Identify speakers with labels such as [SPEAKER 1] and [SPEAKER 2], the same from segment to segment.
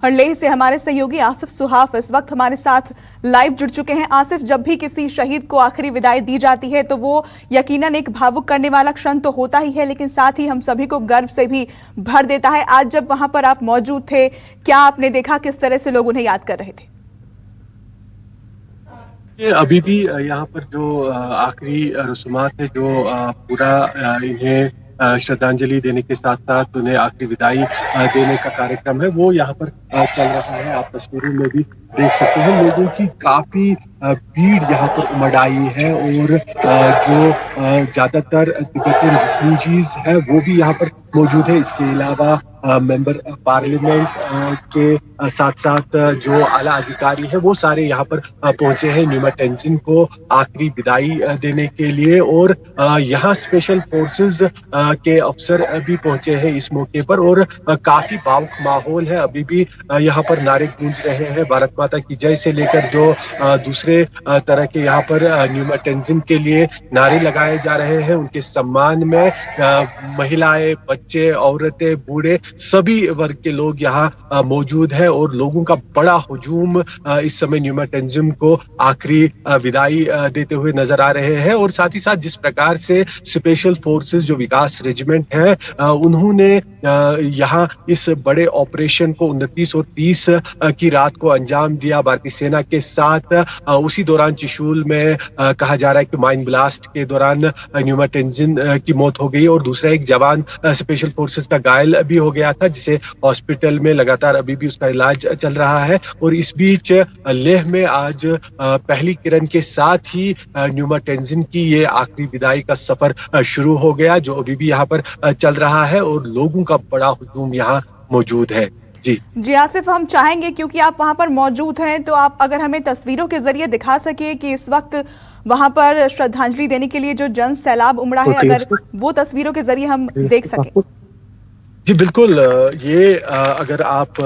[SPEAKER 1] और लेह से हमारे सहयोगी आसिफ सुहाफ इस वक्त हमारे साथ लाइव जुड़ चुके हैं। आसिफ, जब भी किसी शहीद को आखिरी विदाई दी जाती है तो वो यकीनन एक भावुक करने वाला क्षण तो होता ही है, लेकिन साथ ही हम सभी को गर्व से भी भर देता है। आज जब वहां पर आप मौजूद थे, क्या आपने देखा, किस तरह से लोग उन्हें याद कर रहे थे?
[SPEAKER 2] अभी भी यहाँ पर जो आखिरी रस्मात है, जो पूरा इन्हें श्रद्धांजलि देने के साथ साथ उन्हें आखिरी विदाई देने का कार्यक्रम है, वो यहाँ पर चल रहा है। आप तस्वीरों में भी देख सकते हैं लोगों की काफी भीड़ यहाँ पर उमड़ आई है और जो ज्यादातर तिब्बतन रिफ्यूजीज है वो भी यहाँ पर मौजूद है। इसके अलावा मेंबर पार्लियामेंट के साथ साथ जो आला अधिकारी है वो सारे यहाँ पर पहुंचे हैं न्यूमा टेंजिन को आखिरी विदाई देने के लिए। और यहाँ स्पेशल फोर्सेस के अफसर भी पहुंचे हैं इस मौके पर और काफी भावुक माहौल है। अभी भी यहाँ पर नारे गूंज रहे हैं भारत माता की जय से लेकर जो दूसरे तरह के यहाँ पर न्यूमा टेंजिन के लिए नारे लगाए जा रहे हैं। उनके सम्मान में महिलाएं, बच्चे, औरतें, बूढ़े सभी वर्ग के लोग यहाँ मौजूद हैं और लोगों का बड़ा हुजूम इस समय न्यूमा टेंजिन को आखिरी विदाई देते हुए नजर आ रहे हैं। और साथ ही साथ जिस प्रकार से स्पेशल फोर्सेस जो विकास रेजिमेंट है उन्होंने यहाँ इस बड़े ऑपरेशन को 29 और 30 की रात को अंजाम दिया भारतीय सेना के साथ। उसी दौरान त्रिशूल में कहा जा रहा है कि माइन ब्लास्ट के दौरान न्यूमा टेंजिन की मौत हो गई और दूसरा एक जवान स्पेशल फोर्सेस का घायल भी हो गया था, जिसे हॉस्पिटल में लगातार अभी भी उसका इलाज चल रहा है। और इस बीच लेह में आज पहली किरण के साथ ही न्यूमा टेंजिन की ये आखिरी विदाई का सफर शुरू हो गया, जो अभी भी यहाँ पर चल रहा है और लोगों का बड़ा हुजूम यहाँ मौजूद है। जी
[SPEAKER 1] आसिफ, हम चाहेंगे क्योंकि आप वहां पर मौजूद हैं तो आप अगर हमें तस्वीरों के जरिए दिखा सके कि इस वक्त वहां पर श्रद्धांजलि देने के लिए जो जन सैलाब उमड़ा है, अगर वो तस्वीरों के जरिए हम देख सकें।
[SPEAKER 2] जी बिल्कुल, ये अगर आप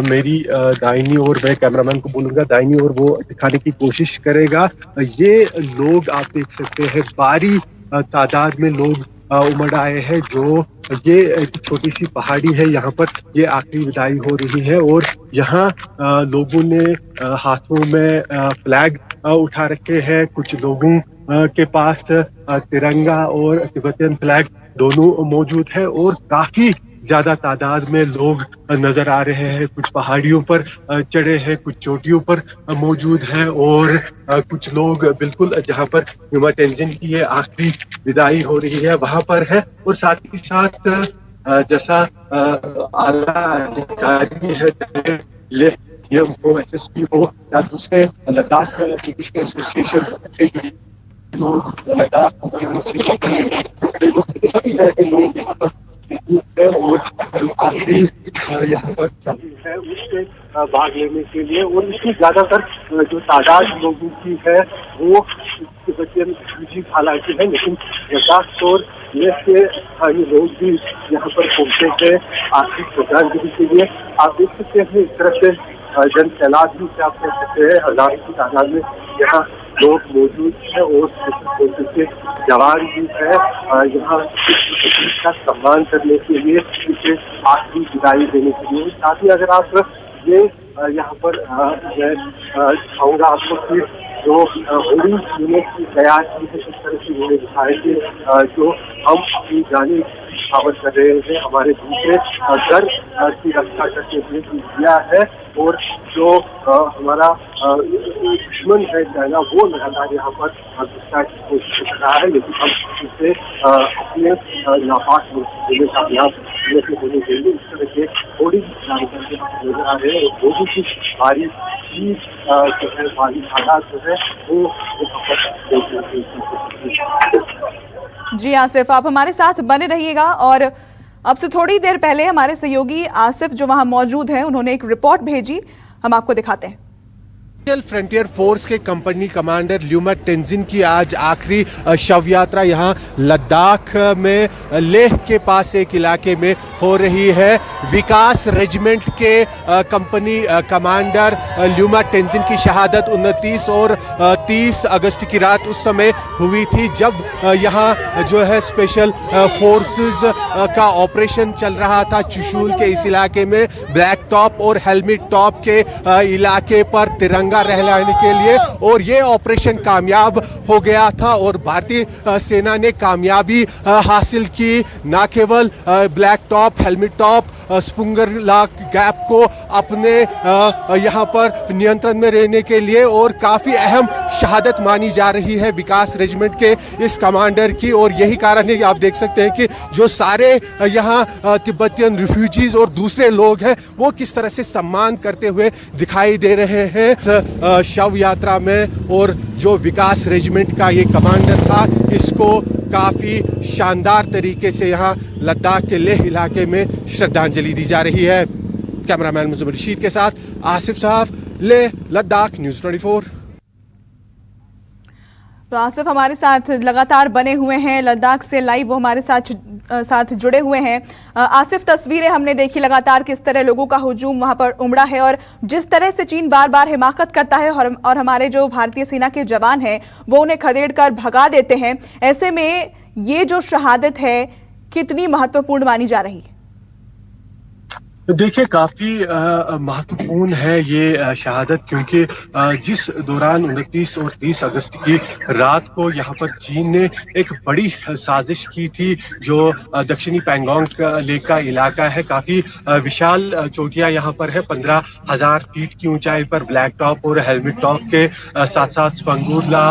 [SPEAKER 2] मेरी दाहिनी ओर, मैं कैमरामैन को बोलूंगा दाहिनी ओर वो दिखाने की कोशिश करेगा। ये लोग आप देख सकते हैं भारी तादाद में लोग उमड़ आए हैं। जो ये एक छोटी सी पहाड़ी है, यहाँ पर ये आखिरी विदाई हो रही है और यहाँ लोगों ने हाथों में फ्लैग उठा रखे हैं। कुछ लोगों के पास तिरंगा और तिब्बतियन फ्लैग दोनों मौजूद है और काफी ज्यादा तादाद में लोग नजर आ रहे हैं। कुछ पहाड़ियों पर चढ़े हैं, कुछ चोटियों पर मौजूद हैं और कुछ लोग बिल्कुल जहां पर न्यूमा टेंजिन की ये आखिरी विदाई हो रही है वहां पर है। और साथ ही साथ जैसा आला अधिकारी है ये उनको SSP हो या दूसरे लद्दाख एसोसिएशन से सभी तरह के लोग यहाँ पर और आखिरी यहाँ पर है उससे भाग लेने के लिए। और इसकी ज्यादातर जो तादाद लोगों की है वो तिब्बतियन रिफ्यूजी हालांकि है, लेकिन लद्दाख और लेह के स्थानीय लोग भी यहाँ पर पहुंचे थे आखिरी श्रद्धांजलि के लिए। आप देख सकते हैं इस तरह से जन सैलाब भी से आप कह सकते हैं, हजारों की तादाद में यहाँ लोग मौजूद है और के जवान भी है यहाँ का सम्मान करने के लिए, इसे आखिरी विदाई देने के लिए। साथ ही अगर आप ये यहाँ पर मैं दिखाऊंगा आपको कि जो होली यूनिट की तैयार की है, इस तरह से उन्होंने दिखाया कि जो हम अपनी जाने खावत कर रहे हैं, हमारे दूसरे घर की रक्षा करने के लिए दिया है। और जो हमारा दुश्मन है चाइना वो लगातार यहाँ पर घुसने की कोशिश कर रहा है, लेकिन हम इसे अपने नापाक होने का अभ्यास होने देंगे। इस तरह के थोड़ी जानकारी नजर आ रहे हैं और लोगों की भारी जो है भारी हालात जो है वो
[SPEAKER 1] जी आसिफ, आप हमारे साथ बने रहिएगा। और अब से थोड़ी देर पहले हमारे सहयोगी आसिफ जो वहां मौजूद हैं, उन्होंने एक रिपोर्ट भेजी, हम आपको दिखाते हैं।
[SPEAKER 3] फ्रंटियर फोर्स के कंपनी कमांडर ल्यूमा टेंजिन की आज आखिरी शव यात्रा यहां लद्दाख में लेह के पास एक इलाके में हो रही है। विकास रेजिमेंट के कंपनी कमांडर ल्यूमा टेंजिन की शहादत 29 और 30 अगस्त की रात उस समय हुई थी जब यहां जो है स्पेशल फोर्सेस का ऑपरेशन चल रहा था चुशूल के इस इलाके में। ब्लैक टॉप और हेलमेट टॉप के इलाके पर तिरंगा रहलाने के लिए, और ये ऑपरेशन कामयाब हो गया था और भारतीय सेना ने कामयाबी हासिल की। ना केवल ब्लैक टॉप, हेलमेट टॉप, स्पुंगरला गैप को अपने यहाँ पर नियंत्रण में रहने के लिए, और काफी अहम शहादत मानी जा रही है विकास रेजिमेंट के इस कमांडर की। और यही कारण है कि आप देख सकते हैं कि जो सारे यहाँ तिब्बतियन रिफ्यूजीज और दूसरे लोग हैं वो किस तरह से सम्मान करते हुए दिखाई दे रहे हैं शव यात्रा में। और जो विकास रेजिमेंट का ये कमांडर था इसको काफी शानदार तरीके से यहाँ लद्दाख के लेह इलाके में श्रद्धांजलि दी जा रही है। कैमरामैन मुजम्मिल रशीद के साथ आसिफ साहब, लेह लद्दाख, न्यूज़ 24।
[SPEAKER 1] तो आसिफ हमारे साथ लगातार बने हुए हैं लद्दाख से लाइव, वो हमारे साथ जुड़े हुए हैं। आसिफ, तस्वीरें हमने देखी लगातार किस तरह लोगों का हुजूम वहां पर उमड़ा है और जिस तरह से चीन बार बार हिमाकत करता है और हमारे जो भारतीय सेना के जवान हैं वो उन्हें खदेड़ कर भगा देते हैं। ऐसे में ये जो शहादत है कितनी महत्वपूर्ण मानी जा रही है?
[SPEAKER 2] देखिए, काफी महत्वपूर्ण है ये शहादत, क्योंकि जिस दौरान 29 और 30 अगस्त की रात को यहाँ पर चीन ने एक बड़ी साजिश की थी। जो दक्षिणी पैंगोंग लेक का इलाका है, काफी विशाल चोटियां यहाँ पर है, 15,000 फीट की ऊंचाई पर ब्लैक टॉप और हेलमेट टॉप के साथ साथ स्पंगुरला,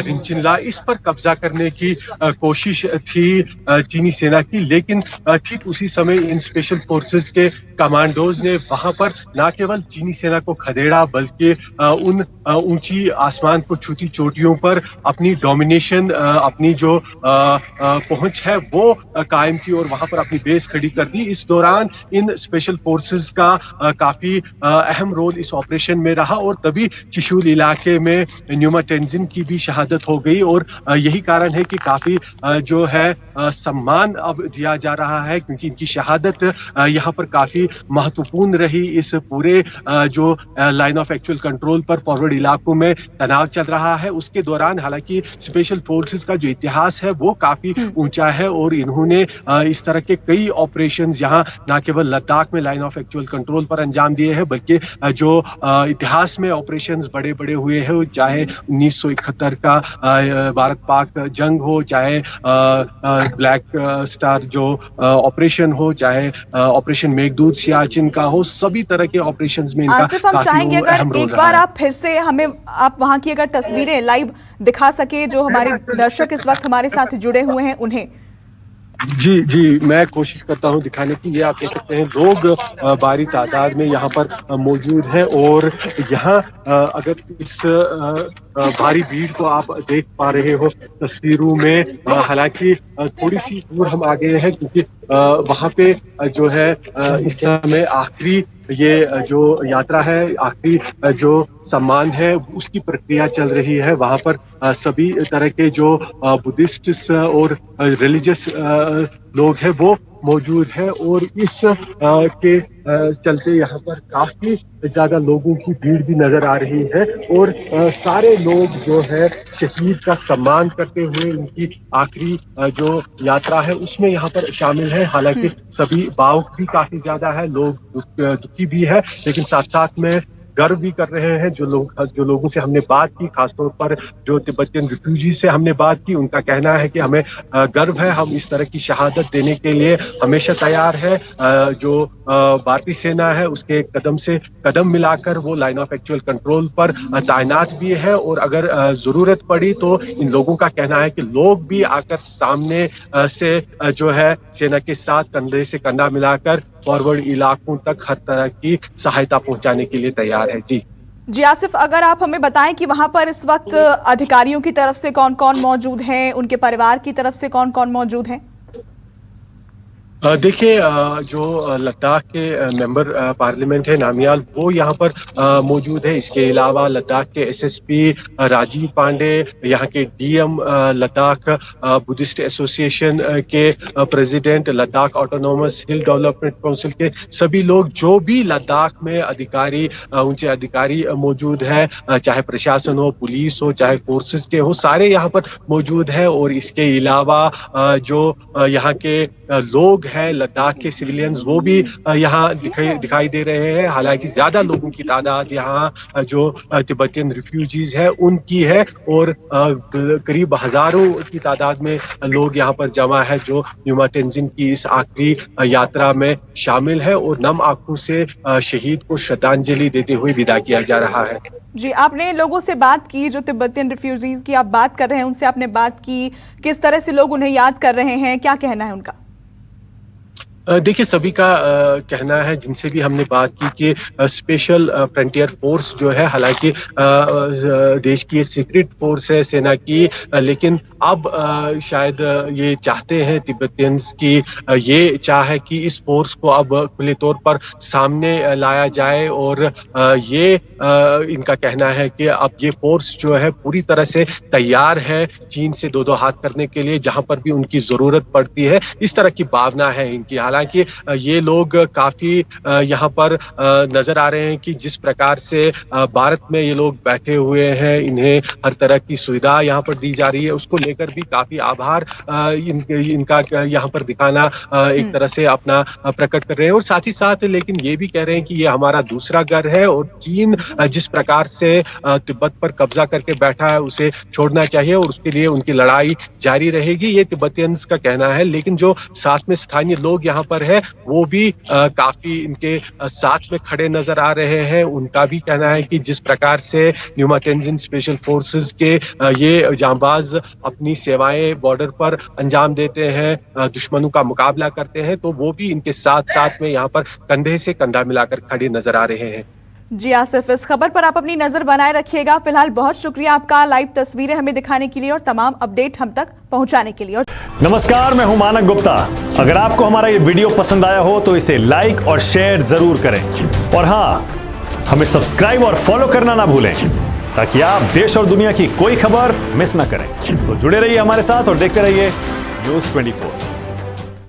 [SPEAKER 2] रिंचिनला, इस पर कब्जा करने की कोशिश थी चीनी सेना की। लेकिन ठीक उसी समय इन स्पेशल फोर्सेस के कमांडोज ने वहां पर न केवल चीनी सेना को खदेड़ा बल्कि उन ऊंची आसमान को छूती चोटियों पर अपनी डोमिनेशन, अपनी जो पहुंच है वो कायम की और वहां पर अपनी बेस खड़ी कर दी। इस दौरान इन स्पेशल फोर्सेस का काफी अहम रोल इस ऑपरेशन में रहा और तभी चुशूल इलाके में ल्यूमा टेंजिन की भी शहादत हो गई। और यही कारण है कि काफी जो है सम्मान अब दिया जा रहा है, क्योंकि इनकी शहादत यहाँ पर काफी महत्वपूर्ण रही। इस पूरे जो लाइन ऑफ एक्चुअल कंट्रोल पर फॉरवर्ड इलाकों में तनाव चल रहा है उसके दौरान, हालांकि स्पेशल फोर्सेस का जो इतिहास है वो काफी ऊंचा है और इन्होंने इस तरह के कई ऑपरेशंस यहाँ न केवल लद्दाख में लाइन ऑफ एक्चुअल कंट्रोल पर अंजाम दिए हैं, बल्कि जो इतिहास में ऑपरेशंस बड़े बड़े हुए हैं, चाहे 1971 का भारत पाक जंग हो, चाहे ब्लैक स्टार जो ऑपरेशन हो, चाहे ऑपरेशन मेघदूत सियाचिन का हो, सभी तरह के ऑपरेशंस में इनका
[SPEAKER 1] आसिफ, हम चाहेंगे अगर एक बार आप फिर से हमें आप वहां की अगर तस्वीरें लाइव दिखा सके, जो हमारे दर्शक इस वक्त हमारे साथ जुड़े हुए हैं उन्हें।
[SPEAKER 2] जी, मैं कोशिश करता हूं दिखाने की। ये आप देख सकते हैं लोग भारी तादाद में यहाँ पर मौजूद हैं और यहाँ अगर इस भारी भीड़ को आप देख पा रहे हो तस्वीरों में, हालांकि थोड़ी सी दूर हम आ गए हैं क्योंकि वहाँ पे जो है इस समय आखिरी ये जो यात्रा है, आखिरी जो सम्मान है उसकी प्रक्रिया चल रही है। वहाँ पर सभी तरह के जो बुद्धिस्ट और रिलीजियस लोग हैं वो मौजूद है और इस के चलते यहाँ पर काफी ज्यादा लोगों की भीड़ भी नजर आ रही है और सारे लोग जो है शहीद का सम्मान करते हुए उनकी आखिरी जो यात्रा है उसमें यहाँ पर शामिल है। हालांकि सभी भावुक भी काफी ज्यादा है, लोग दुखी भी है, लेकिन साथ साथ में गर्व भी कर रहे हैं। जो लोगों से हमने बात की, खासतौर पर जो तिब्बतियन रिफ्यूजी से हमने बात की, उनका कहना है कि हमें गर्व है, हम इस तरह की शहादत देने के लिए हमेशा तैयार है। जो भारतीय सेना है उसके कदम से कदम मिलाकर वो लाइन ऑफ एक्चुअल कंट्रोल पर तैनात भी है और अगर जरूरत पड़ी तो इन लोगों का कहना है कि लोग भी आकर सामने से जो है सेना के साथ कंधे से कंधा मिलाकर फॉरवर्ड इलाकों तक हर तरह की सहायता पहुंचाने के लिए तैयार है। जी
[SPEAKER 1] आसिफ, अगर आप हमें बताएं कि वहां पर इस वक्त अधिकारियों की तरफ से कौन कौन मौजूद हैं, उनके परिवार की तरफ से कौन कौन मौजूद हैं?
[SPEAKER 2] जी, मैं कोशिश करता हूं दिखाने की। ये आप देख सकते हैं लोग भारी तादाद में यहाँ पर मौजूद हैं और यहाँ अगर इस भारी भीड़ को आप देख पा रहे हो तस्वीरों में, हालांकि थोड़ी सी दूर हम आ गए हैं क्योंकि वहाँ पे जो है देखिए, जो लद्दाख के मेंबर पार्लियामेंट है नामियाल, वो यहाँ पर मौजूद है। इसके अलावा लद्दाख के एसएसपी राजीव पांडे, यहाँ के डीएम लद्दाख बुद्धिस्ट एसोसिएशन के प्रेसिडेंट, लद्दाख ऑटोनोमस हिल डेवलपमेंट काउंसिल के सभी लोग, जो भी लद्दाख में अधिकारी, ऊंचे अधिकारी मौजूद है, चाहे प्रशासन हो, पुलिस हो, चाहे फोर्सेस के हो, सारे यहाँ पर मौजूद है। और इसके अलावा जो यहाँ के लोग हैं, लद्दाख के सिविलियंस, वो भी यहाँ दिखाई दे रहे हैं। हालांकि ज्यादा लोगों की तादाद यहाँ जो तिब्बतियन रिफ्यूजीज है उनकी है, और करीब हजारों की तादाद में लोग यहाँ पर जमा है जो न्यूमा तेंजिन की इस आखिरी यात्रा में शामिल है, और नम आंखों से शहीद को श्रद्धांजलि देते हुए विदा किया जा रहा है।
[SPEAKER 1] जी, आपने लोगों से बात की, जो तिब्बतियन रिफ्यूजीज की आप बात कर रहे हैं, उनसे आपने बात की, किस तरह से लोग उन्हें याद कर रहे हैं, क्या कहना है उनका?
[SPEAKER 2] देखिए, सभी का कहना है, जिनसे भी हमने बात की, कि स्पेशल फ्रंटियर फोर्स जो है, हालांकि देश की सीक्रेट फोर्स है सेना की, लेकिन अब शायद ये चाहते हैं तिब्बतियंस की, ये चाह है कि इस फोर्स को अब खुले तौर पर सामने लाया जाए। और ये इनका कहना है कि अब ये फोर्स जो है पूरी तरह से तैयार है चीन से दो हाथ करने के लिए, जहां पर भी उनकी जरूरत पड़ती है। इस तरह की भावना है इनकी। हालांकि ये लोग काफी यहाँ पर नजर आ रहे हैं कि जिस प्रकार से भारत में ये लोग बैठे हुए हैं, इन्हें हर तरह की सुविधा यहाँ पर दी जा रही है, उसको लेकर भी काफी आभार इनका यहाँ पर दिखाना एक तरह से अपना प्रकट कर रहे हैं। और साथ ही साथ लेकिन ये भी कह रहे हैं कि ये हमारा दूसरा घर है, और चीन जिस प्रकार से तिब्बत पर कब्जा करके बैठा है, उसे छोड़ना चाहिए, और उसके लिए उनकी लड़ाई जारी रहेगी, ये तिब्बतियंस का कहना है। लेकिन जो साथ में स्थानीय लोग यहाँ पर है, वो भी काफी इनके साथ में खड़े नजर आ रहे हैं। उनका भी कहना है कि जिस प्रकार से न्यूमा तेंजिन स्पेशल फोर्सेस के ये जांबाज अपनी सेवाएं बॉर्डर पर अंजाम देते हैं, दुश्मनों का मुकाबला करते हैं, तो वो भी इनके साथ साथ में यहाँ पर कंधे से कंधा मिलाकर खड़े नजर आ रहे हैं।
[SPEAKER 1] जी आसिफ, इस खबर पर आप अपनी नजर बनाए रखिएगा। फिलहाल बहुत शुक्रिया आपका लाइव तस्वीरें हमें दिखाने के लिए और तमाम अपडेट हम तक पहुंचाने के लिए।
[SPEAKER 4] नमस्कार, मैं हूं मानक गुप्ता। अगर आपको हमारा ये वीडियो पसंद आया हो तो इसे लाइक और शेयर जरूर करें, और हाँ, हमें सब्सक्राइब और फॉलो करना ना भूलें, ताकि आप देश और दुनिया की कोई खबर मिस ना करें। तो जुड़े रहिए हमारे साथ और देखते रहिए News 24।